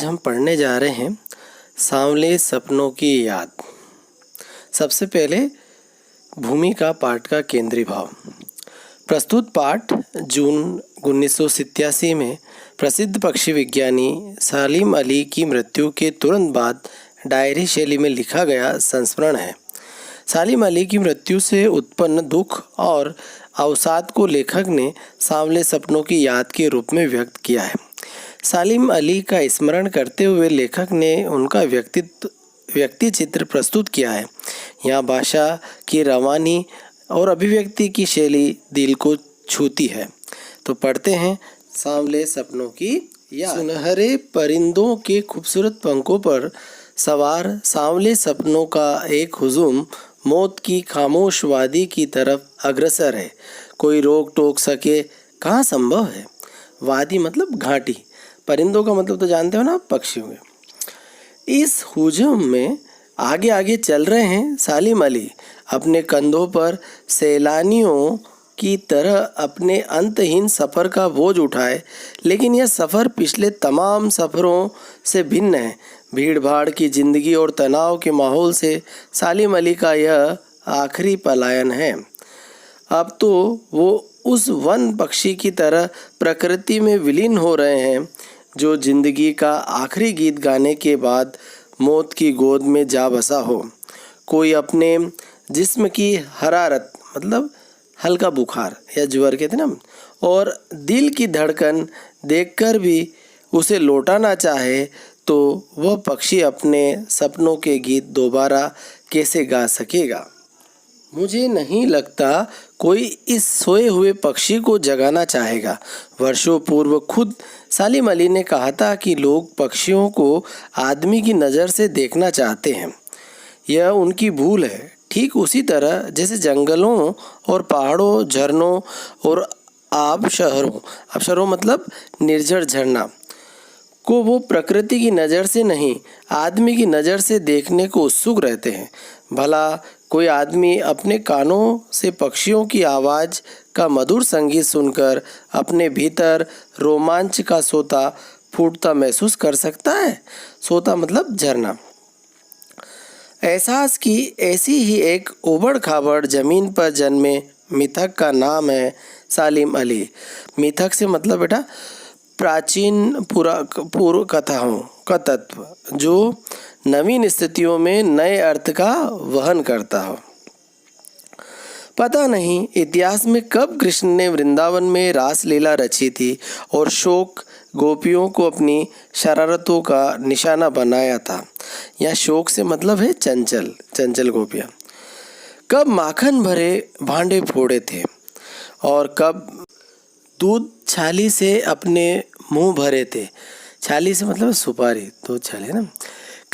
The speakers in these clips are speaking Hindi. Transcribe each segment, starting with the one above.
आज हम पढ़ने जा रहे हैं सांवले सपनों की याद। सबसे पहले भूमिका पाठ का केंद्रीय भाव। प्रस्तुत पाठ जून 1987 में प्रसिद्ध पक्षी विज्ञानी सालिम अली की मृत्यु के तुरंत बाद डायरी शैली में लिखा गया संस्मरण है। सालिम अली की मृत्यु से उत्पन्न दुख और अवसाद को लेखक ने सांवले सपनों की याद के रूप में व्यक्त किया है। सालिम अली का स्मरण करते हुए लेखक ने उनका व्यक्ति चित्र प्रस्तुत किया है। यहाँ भाषा की रवानी और अभिव्यक्ति की शैली दिल को छूती है। तो पढ़ते हैं सांवले सपनों की याद। सुनहरे परिंदों के खूबसूरत पंखों पर सवार सांवले सपनों का एक हुजूम मौत की खामोश वादी की तरफ अग्रसर है। कोई रोक टोक सके कहाँ संभव है। वादी मतलब घाटी, परिंदों का मतलब तो जानते हो ना, पक्षियों में। इस हुजूम में आगे आगे चल रहे हैं सालिम अली, अपने कंधों पर सैलानियों की तरह अपने अंतहीन सफ़र का बोझ उठाए। लेकिन यह सफ़र पिछले तमाम सफ़रों से भिन्न है। भीड़ भाड़ की ज़िंदगी और तनाव के माहौल से सालिम अली का यह आखिरी पलायन है। अब तो वो उस वन पक्षी की तरह प्रकृति में विलीन हो रहे हैं जो जिंदगी का आखिरी गीत गाने के बाद मौत की गोद में जा बसा हो। कोई अपने जिस्म की हरारत मतलब हल्का बुखार या ज्वर कहते ना, और दिल की धड़कन देखकर भी उसे लौटाना चाहे तो वह पक्षी अपने सपनों के गीत दोबारा कैसे गा सकेगा। मुझे नहीं लगता कोई इस सोए हुए पक्षी को जगाना चाहेगा। वर्षों पूर्व खुद सालिम अली ने कहा था कि लोग पक्षियों को आदमी की नज़र से देखना चाहते हैं। यह उनकी भूल है। ठीक उसी तरह जैसे जंगलों और पहाड़ों, झरनों और आबशरों मतलब निर्झर झरना को वो प्रकृति की नज़र से नहीं, आदमी की नज़र से देखने को उत्सुक रहते हैं। भला कोई आदमी अपने कानों से पक्षियों की आवाज़ का मधुर संगीत सुनकर अपने भीतर रोमांच का सोता फूटता महसूस कर सकता है। सोता मतलब झरना। एहसास की ऐसी ही एक उबड़ खाबड़ ज़मीन पर जन्मे मिथक का नाम है सालिम अली। मिथक से मतलब बेटा प्राचीन पूर्व कथाओं का तत्व जो नवीन स्थितियों में नए अर्थ का वहन करता हो। पता नहीं इतिहास में कब कृष्ण ने वृंदावन में रास लीला रची थी और शोक गोपियों को अपनी शरारतों का निशाना बनाया था। यह शोक से मतलब है चंचल गोपियाँ। कब माखन भरे भांडे फोड़े थे और कब दूध छाली से अपने मुंह भरे थे। छाली से मतलब सुपारी, दूध छाली ना।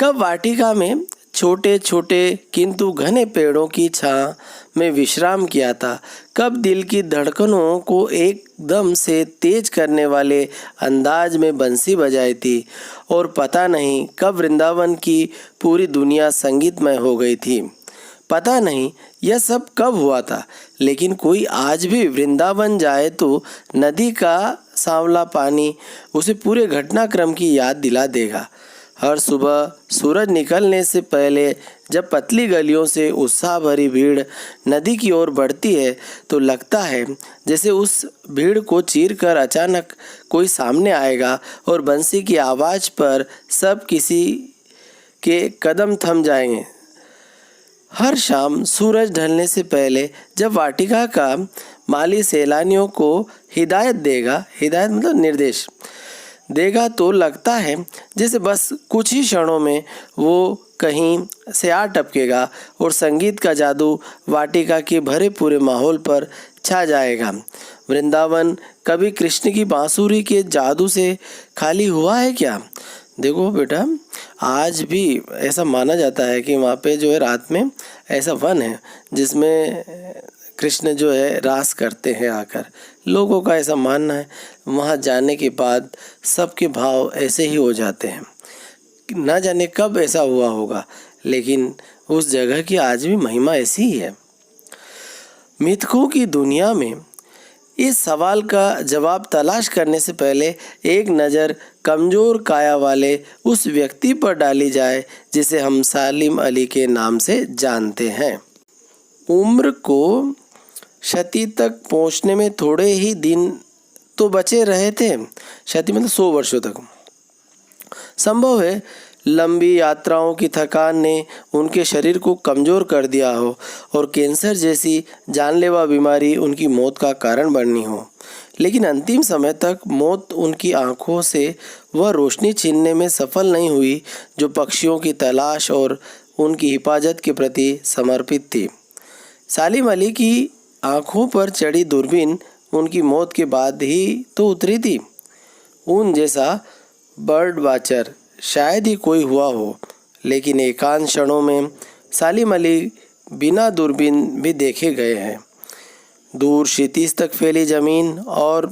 कब वाटिका में छोटे छोटे किंतु घने पेड़ों की छां में विश्राम किया था। कब दिल की धड़कनों को एकदम से तेज करने वाले अंदाज में बंसी बजाई थी। और पता नहीं कब वृंदावन की पूरी दुनिया संगीतमय हो गई थी। पता नहीं यह सब कब हुआ था, लेकिन कोई आज भी वृंदावन जाए तो नदी का सांवला पानी उसे पूरे घटनाक्रम की याद दिला देगा। हर सुबह सूरज निकलने से पहले जब पतली गलियों से उत्साह भरी भीड़ नदी की ओर बढ़ती है तो लगता है जैसे उस भीड़ को चीरकर अचानक कोई सामने आएगा और बंसी की आवाज़ पर सब किसी के कदम थम जाएंगे। हर शाम सूरज ढलने से पहले जब वाटिका का माली सैलानियों को हिदायत मतलब निर्देश देगा तो लगता है जैसे बस कुछ ही क्षणों में वो कहीं से आ टपकेगा और संगीत का जादू वाटिका के भरे पूरे माहौल पर छा जाएगा। वृंदावन कभी कृष्ण की बांसुरी के जादू से खाली हुआ है क्या? देखो बेटा, आज भी ऐसा माना जाता है कि वहाँ पे जो है रात में ऐसा वन है जिसमें कृष्ण जो है रास करते हैं आकर। लोगों का ऐसा मानना है। वहाँ जाने के बाद सबके भाव ऐसे ही हो जाते हैं। ना जाने कब ऐसा हुआ होगा, लेकिन उस जगह की आज भी महिमा ऐसी ही है। मिथकों की दुनिया में इस सवाल का जवाब तलाश करने से पहले एक नज़र कमज़ोर काया वाले उस व्यक्ति पर डाली जाए जिसे हम सालिम अली के नाम से जानते हैं। उम्र को शती तक पहुंचने में थोड़े ही दिन तो बचे रहे थे। शती मतलब 100 वर्षों तक। संभव है लंबी यात्राओं की थकान ने उनके शरीर को कमज़ोर कर दिया हो और कैंसर जैसी जानलेवा बीमारी उनकी मौत का कारण बननी हो, लेकिन अंतिम समय तक मौत उनकी आंखों से वह रोशनी छीनने में सफल नहीं हुई जो पक्षियों की तलाश और उनकी हिफाजत के प्रति समर्पित थी। सालिम अली की आंखों पर चढ़ी दूरबीन उनकी मौत के बाद ही तो उतरी थी। उन जैसा बर्ड वाचर शायद ही कोई हुआ हो, लेकिन एकांत क्षणों में सालिम अली बिना दूरबीन भी देखे गए हैं। दूर क्षितिज तक फैली ज़मीन और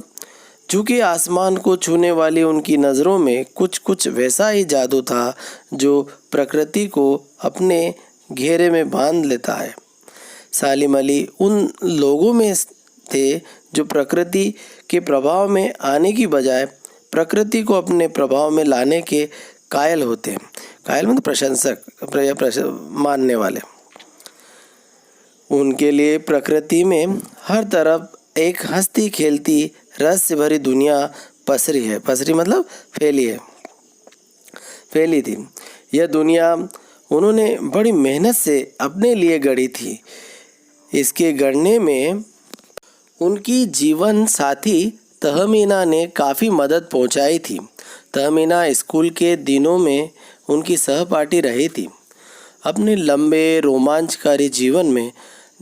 झुके आसमान को छूने वाली उनकी नज़रों में कुछ वैसा ही जादू था जो प्रकृति को अपने घेरे में बांध लेता है। सालिम अली उन लोगों में थे जो प्रकृति के प्रभाव में आने की बजाय प्रकृति को अपने प्रभाव में लाने के कायल होते हैं। कायल मतलब प्रशंसक मानने वाले। उनके लिए प्रकृति में हर तरफ एक हंसती खेलती रस से भरी दुनिया पसरी है। पसरी मतलब फैली थी। यह दुनिया उन्होंने बड़ी मेहनत से अपने लिए गढ़ी थी। इसके गढ़ने में उनकी जीवन साथी तहमीना ने काफ़ी मदद पहुंचाई थी। तहमीना स्कूल के दिनों में उनकी सहपाठी रही थी। अपने लंबे रोमांचकारी जीवन में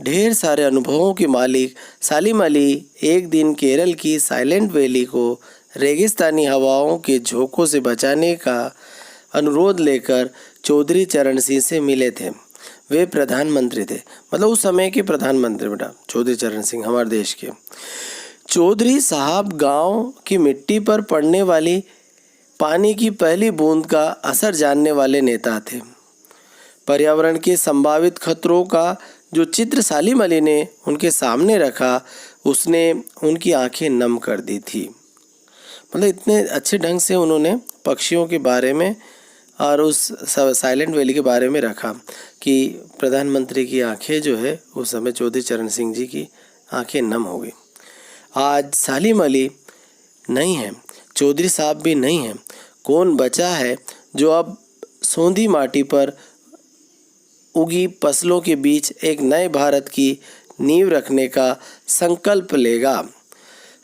ढेर सारे अनुभवों के मालिक सालिम अली एक दिन केरल की साइलेंट वैली को रेगिस्तानी हवाओं के झोंकों से बचाने का अनुरोध लेकर चौधरी चरण सिंह से मिले थे। वे प्रधानमंत्री थे, मतलब उस समय के प्रधानमंत्री बेटा चौधरी चरण सिंह हमारे देश के। चौधरी साहब गांव की मिट्टी पर पड़ने वाली पानी की पहली बूंद का असर जानने वाले नेता थे। पर्यावरण के संभावित खतरों का जो चित्र सालिम अली ने उनके सामने रखा, उसने उनकी आंखें नम कर दी थी। मतलब इतने अच्छे ढंग से उन्होंने पक्षियों के बारे में और उस साइलेंट वैली के बारे में रखा कि प्रधानमंत्री की आंखें जो है उस समय चौधरी चरण सिंह जी की आंखें नम हो गई। आज सालिम अली नहीं है, चौधरी साहब भी नहीं हैं। कौन बचा है जो अब सोंधी माटी पर उगी फसलों के बीच एक नए भारत की नींव रखने का संकल्प लेगा।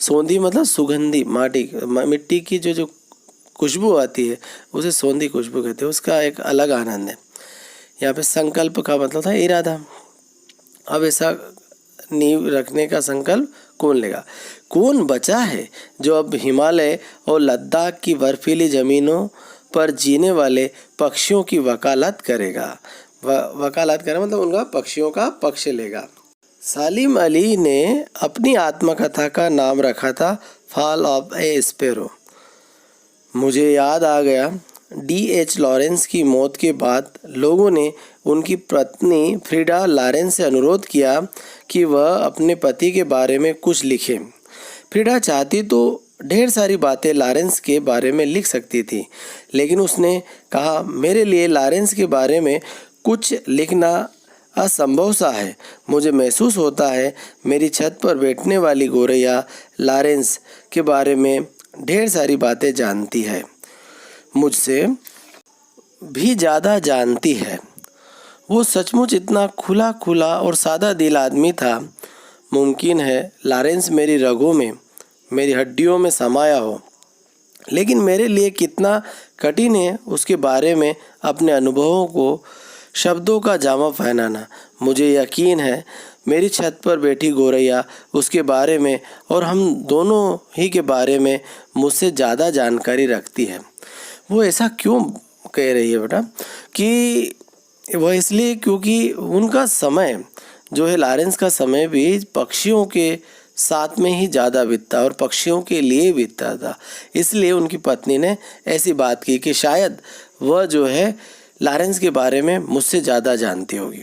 सोंधी मतलब सुगंधी माटी, मिट्टी की जो खुशबू आती है उसे सोंधी खुशबू कहते हैं। उसका एक अलग आनंद है। यहाँ पे संकल्प का मतलब था इरादा। अब ऐसा नींव रखने का संकल्प कौन लेगा? कौन बचा है जो अब हिमालय और लद्दाख की बर्फीली ज़मीनों पर जीने वाले पक्षियों की वकालत करेगा? वकालत करें मतलब उनका पक्षियों का पक्ष लेगा। सालिम अली ने अपनी आत्मकथा का नाम रखा था फॉल ऑफ ए स्पैरो। मुझे याद आ गया D.H. लॉरेंस की मौत के बाद लोगों ने उनकी पत्नी फ्रीडा लॉरेंस से अनुरोध किया कि वह अपने पति के बारे में कुछ लिखें। फ्रीडा चाहती तो ढेर सारी बातें लॉरेंस के बारे में लिख सकती थी, लेकिन उसने कहा मेरे लिए लॉरेंस के बारे में कुछ लिखना असंभव सा है। मुझे महसूस होता है मेरी छत पर बैठने वाली गोरैया लॉरेंस के बारे में ढेर सारी बातें जानती है, मुझसे भी ज़्यादा जानती है। वो सचमुच इतना खुला और सादा दिल आदमी था। मुमकिन है लॉरेंस मेरी रगों में, मेरी हड्डियों में समाया हो, लेकिन मेरे लिए कितना कठिन है उसके बारे में अपने अनुभवों को शब्दों का जामा पहनाना। मुझे यकीन है मेरी छत पर बैठी गोरैया उसके बारे में और हम दोनों ही के बारे में मुझसे ज़्यादा जानकारी रखती है। वो ऐसा क्यों कह रही है बेटा? कि वह इसलिए क्योंकि उनका समय जो है, लॉरेंस का समय भी पक्षियों के साथ में ही ज़्यादा बीतता और पक्षियों के लिए बीतता था। इसलिए उनकी पत्नी ने ऐसी बात की कि शायद वह जो है लॉरेंस के बारे में मुझसे ज़्यादा जानती होगी।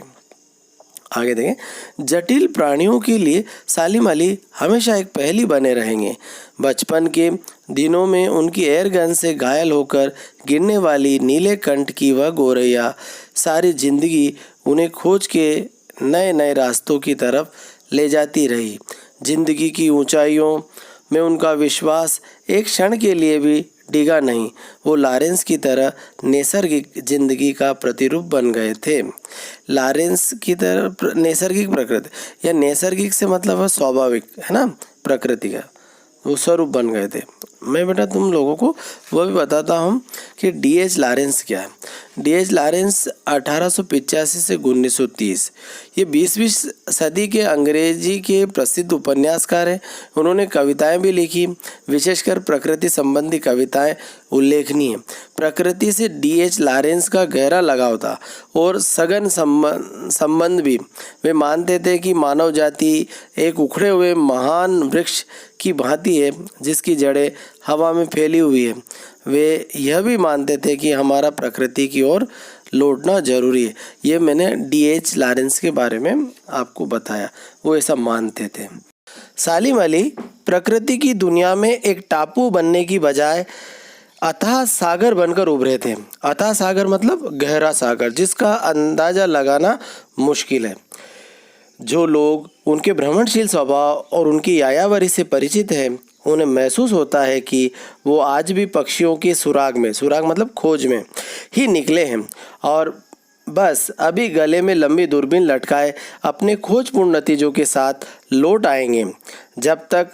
आगे देखें, जटिल प्राणियों के लिए सालिम अली हमेशा एक पहेली बने रहेंगे। बचपन के दिनों में उनकी एयरगन से घायल होकर गिरने वाली नीले कंठ की वह गोरैया सारी जिंदगी उन्हें खोज के नए नए रास्तों की तरफ ले जाती रही। जिंदगी की ऊंचाइयों में उनका विश्वास एक क्षण के लिए भी डिगा नहीं। वो लॉरेंस की तरह नैसर्गिक जिंदगी का प्रतिरूप बन गए थे। लॉरेंस की तरह नैसर्गिक प्रकृति, या नैसर्गिक से मतलब है स्वाभाविक, है ना, प्रकृति का वो स्वरूप बन गए थे। मैं बेटा तुम लोगों को वो भी बताता हूँ कि D.H. लॉरेंस क्या है। D.H. लॉरेंस 1885 से 1930 ये 20वीं सदी के अंग्रेजी के प्रसिद्ध उपन्यासकार हैं। उन्होंने कविताएं भी लिखी, विशेषकर प्रकृति संबंधी कविताएं उल्लेखनीय। प्रकृति से D.H. लॉरेंस का गहरा लगाव था और सघन संबंध भी। वे मानते थे कि मानव जाति एक उखड़े हुए महान वृक्ष की भांति है जिसकी जड़ें हवा में फैली हुई है। वे यह भी मानते थे कि हमारा प्रकृति की ओर लौटना जरूरी है। ये मैंने D.H. लॉरेंस के बारे में आपको बताया, वो ऐसा मानते थे। सालिम अली प्रकृति की दुनिया में एक टापू बनने की बजाय अथाह सागर बनकर उभरे थे। अथाह सागर मतलब गहरा सागर, जिसका अंदाज़ा लगाना मुश्किल है। जो लोग उनके भ्रमणशील स्वभाव और उनकी यायावरी से परिचित हैं, उन्हें महसूस होता है कि वो आज भी पक्षियों के सुराग मतलब खोज में ही निकले हैं और बस अभी गले में लंबी दूरबीन लटकाए अपने खोजपूर्ण नतीजों के साथ लौट आएंगे। जब तक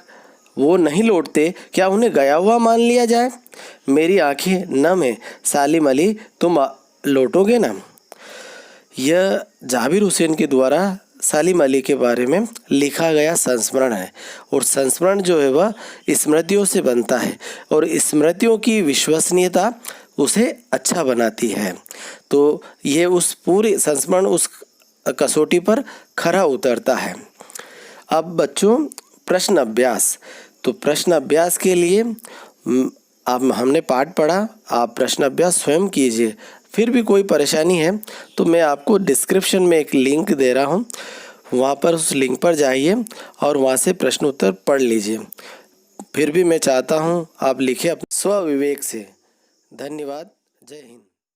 वो नहीं लौटते, क्या उन्हें गया हुआ मान लिया जाए? मेरी आंखें नम है सालिम अली, तुम लौटोगे ना? यह जाबिर हुसैन के द्वारा सालिम अली के बारे में लिखा गया संस्मरण है। और संस्मरण जो है वह स्मृतियों से बनता है और स्मृतियों की विश्वसनीयता उसे अच्छा बनाती है। तो ये उस पूरी संस्मरण उस कसौटी पर खरा उतरता है। अब बच्चों प्रश्न अभ्यास। तो प्रश्न अभ्यास के लिए अब हमने पाठ पढ़ा, आप प्रश्न अभ्यास स्वयं कीजिए। फिर भी कोई परेशानी है तो मैं आपको डिस्क्रिप्शन में एक लिंक दे रहा हूँ, वहाँ पर उस लिंक पर जाइए और वहाँ से प्रश्न उत्तर पढ़ लीजिए। फिर भी मैं चाहता हूँ आप लिखें अपने स्व विवेक से। धन्यवाद। जय हिंद।